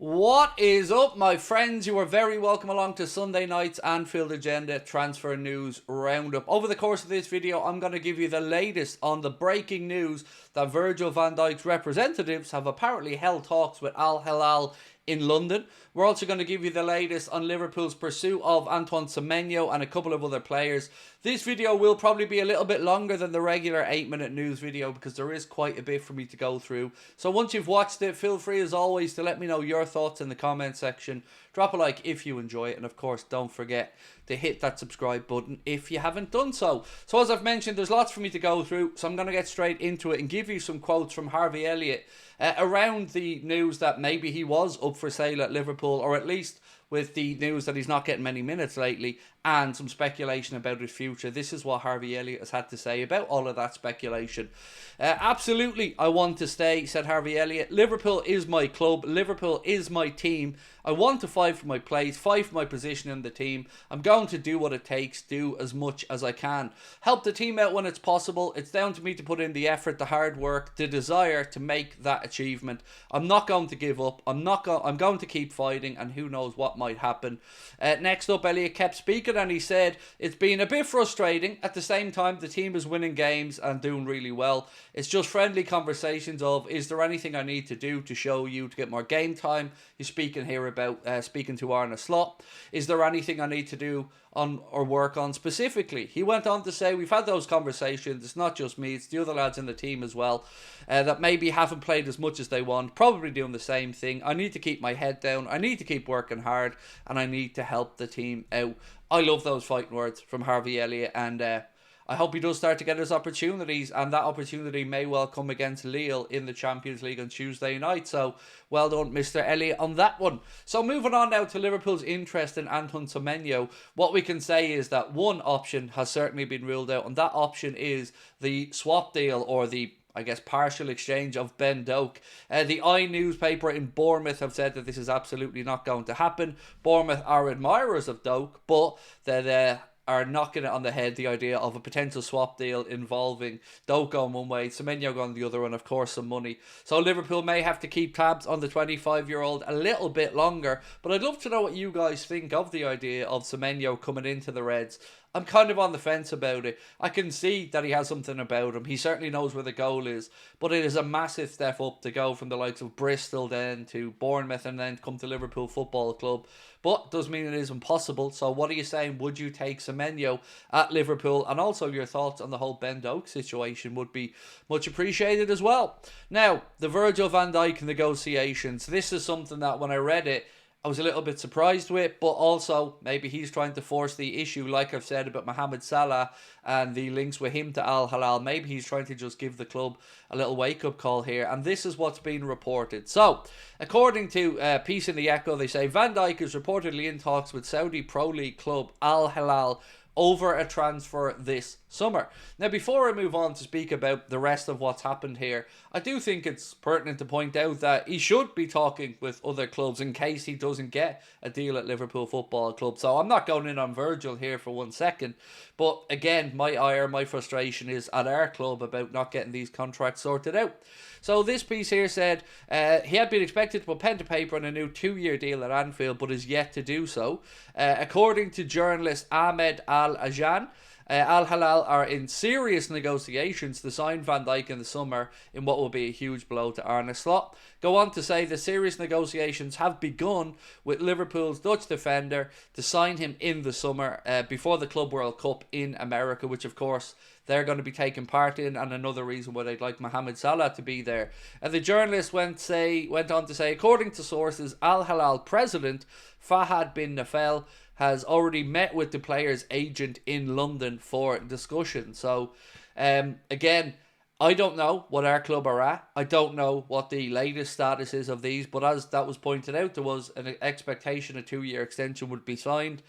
What is up, my friends? You are very welcome along to Sunday night's Anfield Agenda Transfer News Roundup. Over the course of this video, I'm going to give you the latest on the breaking news that Virgil van Dijk's representatives have apparently held talks with Al Hilal in London. We're also going to give you the latest on Liverpool's pursuit of Antoine Semenyo and a couple of other players. This video will probably be a little bit longer than the regular 8-minute news video because there is quite a bit for me to go through. So once you've watched it, feel free as always to let me know your thoughts in the comment section. Drop a like if you enjoy it, and of course don't forget to hit that subscribe button if you haven't done so. So as I've mentioned, there's lots for me to go through, so I'm going to get straight into it and give you some quotes from Harvey Elliott around the news that maybe he was up for sale at Liverpool, or at least with the news that he's not getting many minutes lately, and some speculation about his future. This is what Harvey Elliott has had to say about all of that speculation. Absolutely, I want to stay, said Harvey Elliott. Liverpool is my club. Liverpool is my team. I want to fight for my place, fight for my position in the team. I'm going to do what it takes, do as much as I can. Help the team out when it's possible. It's down to me to put in the effort, the hard work, the desire to make that achievement. I'm not going to give up. I'm going to keep fighting, and who knows what might happen. Next up, Elliott kept speaking, and he said, it's been a bit frustrating. At the same time, the team is winning games and doing really well. It's just friendly conversations of, is there anything I need to do to show you to get more game time? You're speaking here about speaking to Arne Slot. Is there anything I need to do on or work on specifically? He went on to say, we've had those conversations. It's not just me, it's the other lads in the team as well that maybe haven't played as much as they want, probably doing the same thing. I need to keep my head down, I need to keep working hard, and I need to help the team out. I love those fighting words from Harvey Elliott, and I hope he does start to get his opportunities, and that opportunity may well come against Lille in the Champions League on Tuesday night. So well done, Mr. Elliott, on that one. So moving on now to Liverpool's interest in Antoine Semenyo, what we can say is that one option has certainly been ruled out, and that option is the swap deal, or the partial exchange of Ben Doak. The newspaper in Bournemouth have said that this is absolutely not going to happen. Bournemouth are admirers of Doak, but that are knocking it on the head, the idea of a potential swap deal involving Doak going one way, Semenyo going the other, and of course some money. So Liverpool may have to keep tabs on the 25-year-old a little bit longer, but I'd love to know what you guys think of the idea of Semenyo coming into the Reds. I'm kind of on the fence about it. I can see that he has something about him. He certainly knows where the goal is. But it is a massive step up to go from the likes of Bristol then to Bournemouth and then come to Liverpool Football Club. But doesn't mean it is impossible. So what are you saying? Would you take Semenyo at Liverpool? And also your thoughts on the whole Ben Doak situation would be much appreciated as well. Now, the Virgil van Dijk negotiations. This is something that when I read it, I was a little bit surprised with, but also maybe he's trying to force the issue, like I've said about Mohamed Salah and the links with him to Al Hilal. Maybe he's trying to just give the club a little wake-up call here, and this is what's been reported. So, according to Peace in the Echo, they say Van Dijk is reportedly in talks with Saudi Pro League club Al Hilal over a transfer this summer. Now, before I move on to speak about the rest of what's happened here, I do think it's pertinent to point out that he should be talking with other clubs in case he doesn't get a deal at Liverpool Football Club. So I'm not going in on Virgil here for 1 second, but again, my frustration is at our club about not getting these contracts sorted out. So this piece here said he had been expected to put pen to paper on a new 2-year deal at Anfield, but is yet to do so. According to journalist Ahmed Al-Ajan, Al Hilal are in serious negotiations to sign Van Dijk in the summer in what will be a huge blow to Arne Slot. Go on to say the serious negotiations have begun with Liverpool's Dutch defender to sign him in the summer before the Club World Cup in America, which of course they're going to be taking part in, and another reason why they'd like Mohamed Salah to be there. And the journalist went on to say, according to sources, Al Hilal president Fahad bin Nafel has already met with the player's agent in London for discussion. So, again, I don't know what our club are at. I don't know what the latest status is of these, but as that was pointed out, there was an expectation a 2-year extension would be signed,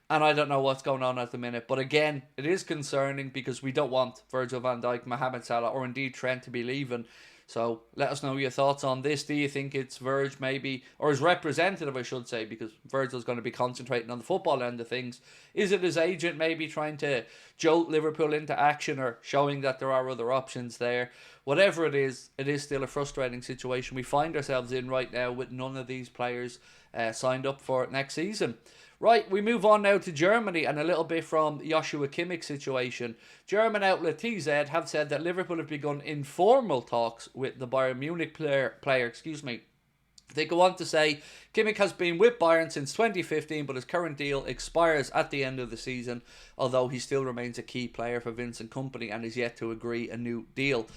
and I don't know what's going on at the minute. But again, it is concerning because we don't want Virgil van Dijk, Mohamed Salah, or indeed Trent to be leaving. So let us know your thoughts on this. Do you think it's Virg maybe, or his representative I should say, because Virgil's going to be concentrating on the football end of things. Is it his agent maybe trying to jolt Liverpool into action or showing that there are other options there? whatever it is still a frustrating situation we find ourselves in right now with none of these players signed up for next season. Right, we move on now to Germany and a little bit from Joshua Kimmich's situation. German outlet TZ have said that Liverpool have begun informal talks with the Bayern Munich player. They go on to say Kimmich has been with Bayern since 2015, but his current deal expires at the end of the season, although he still remains a key player for Vincent Kompany and is yet to agree a new deal.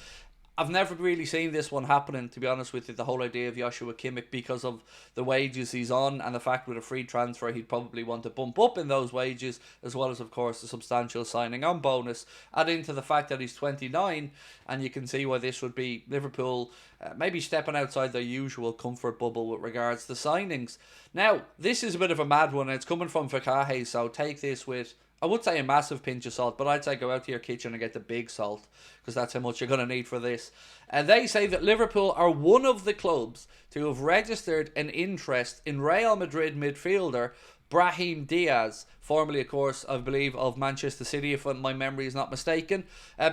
I've never really seen this one happening, to be honest with you, the whole idea of Joshua Kimmich, because of the wages he's on and the fact with a free transfer he'd probably want to bump up in those wages, as well as, of course, the substantial signing on bonus. Add into the fact that he's 29, and you can see why this would be Liverpool maybe stepping outside their usual comfort bubble with regards to signings. Now, this is a bit of a mad one, and it's coming from Fakahe, so take this with, I would say, a massive pinch of salt, but I'd say go out to your kitchen and get the big salt, because that's how much you're going to need for this. And they say that Liverpool are one of the clubs to have registered an interest in Real Madrid midfielder Brahim Diaz, formerly, of course, I believe, of Manchester City, if my memory is not mistaken.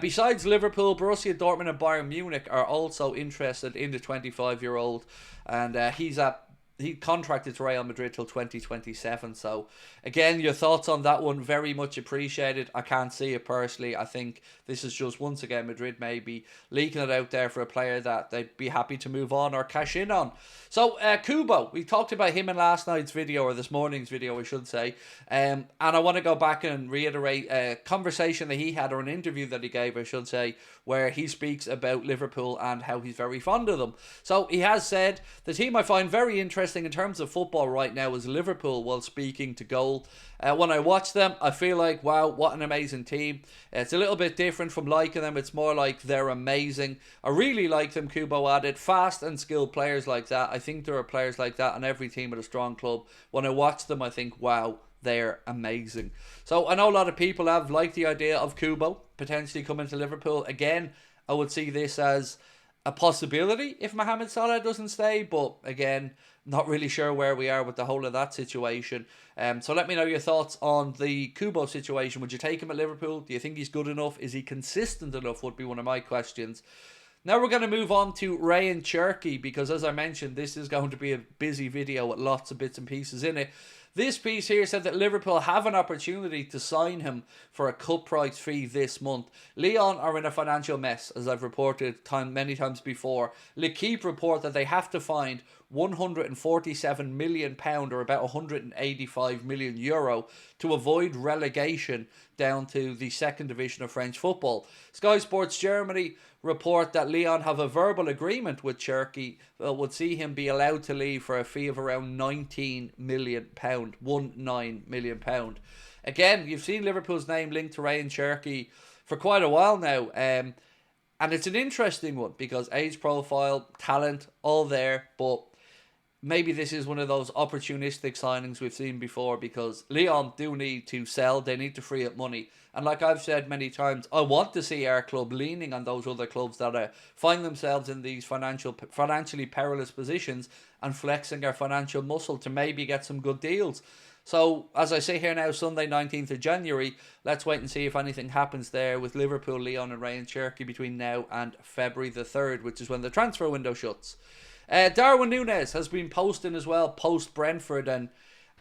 Besides Liverpool, Borussia Dortmund and Bayern Munich are also interested in the 25-year-old, and he contracted to Real Madrid till 2027. So, again, your thoughts on that one, very much appreciated. I can't see it personally. I think this is just, once again, Madrid maybe leaking it out there for a player that they'd be happy to move on or cash in on. So, Kubo, we talked about him in last night's video, or this morning's video, I should say. And I want to go back and reiterate a conversation that he had, or an interview that he gave, I should say, where he speaks about Liverpool and how he's very fond of them. So, he has said, the team I find very interesting in terms of football right now is Liverpool, while speaking to Goal. When I watch them, I feel like, wow, what an amazing team. It's a little bit different from liking them. It's more like they're amazing. I really like them, Kubo added. Fast and skilled players like that. I think there are players like that on every team at a strong club. When I watch them, I think, wow, they're amazing. So I know a lot of people have liked the idea of Kubo potentially coming to Liverpool. Again, I would see this as a possibility if Mohamed Salah doesn't stay, but again, not really sure where we are with the whole of that situation. So let me know your thoughts on the Kubo situation. Would you take him at Liverpool? Do you think he's good enough? Is he consistent enough? Would be one of my questions. Now we're going to move on to Rayan Cherki, because as I mentioned, this is going to be a busy video with lots of bits and pieces in it. This piece here said that Liverpool have an opportunity to sign him for a cut price fee this month. Lyon are in a financial mess, as I've reported many times before. L'Equipe report that they have to find £147 million, or about €185 million, to avoid relegation down to the second division of French football. Sky Sports Germany report that Lyon have a verbal agreement with Cherki that would see him be allowed to leave for a fee of around £19 million, £19 million. Again, you've seen Liverpool's name linked to Rayan Cherki for quite a while now, and it's an interesting one because age profile, talent, all there, but maybe this is one of those opportunistic signings we've seen before, because Lyon do need to sell, they need to free up money. And like I've said many times, I want to see our club leaning on those other clubs that find themselves in these financially perilous positions and flexing our financial muscle to maybe get some good deals. So, as I say here now, Sunday 19th of January, let's wait and see if anything happens there with Liverpool, Lyon and Rayan Cherki between now and February the 3rd, which is when the transfer window shuts. Darwin Nunez has been posting as well, post Brentford, and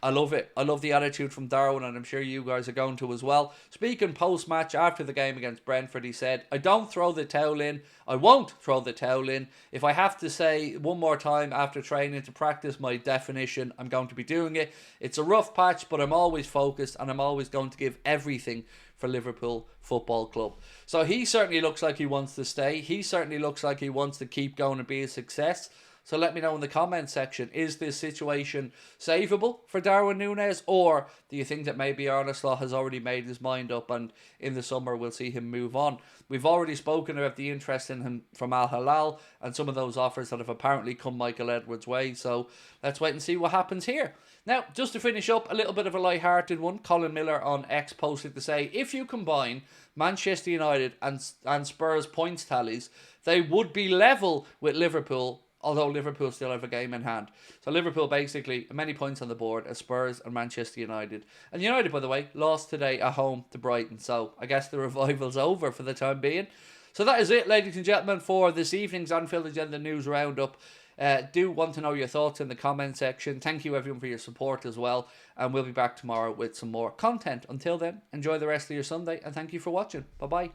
I love it. I love the attitude from Darwin, and I'm sure you guys are going to as well. Speaking post-match after the game against Brentford, he said, I don't throw the towel in. I won't throw the towel in. If I have to say one more time after training to practice my definition, I'm going to be doing it. It's a rough patch, but I'm always focused, and I'm always going to give everything for Liverpool Football Club. So he certainly looks like he wants to stay. He certainly looks like he wants to keep going and be a success. So let me know in the comment section, is this situation savable for Darwin Nunez, or do you think that maybe Arne Slot has already made his mind up and in the summer we'll see him move on? We've already spoken about the interest in him from Al Hilal and some of those offers that have apparently come Michael Edwards' way, so let's wait and see what happens here. Now, just to finish up, a little bit of a light-hearted one. Colin Miller on X posted to say, if you combine Manchester United and Spurs points tallies, they would be level with Liverpool, although Liverpool still have a game in hand. So Liverpool basically many points on the board as Spurs and Manchester United. And United, by the way, lost today at home to Brighton. So I guess the revival's over for the time being. So that is it, ladies and gentlemen, for this evening's Anfield Agenda News Roundup. Do want to know your thoughts in the comment section. Thank you everyone for your support as well. And we'll be back tomorrow with some more content. Until then, enjoy the rest of your Sunday and thank you for watching. Bye-bye.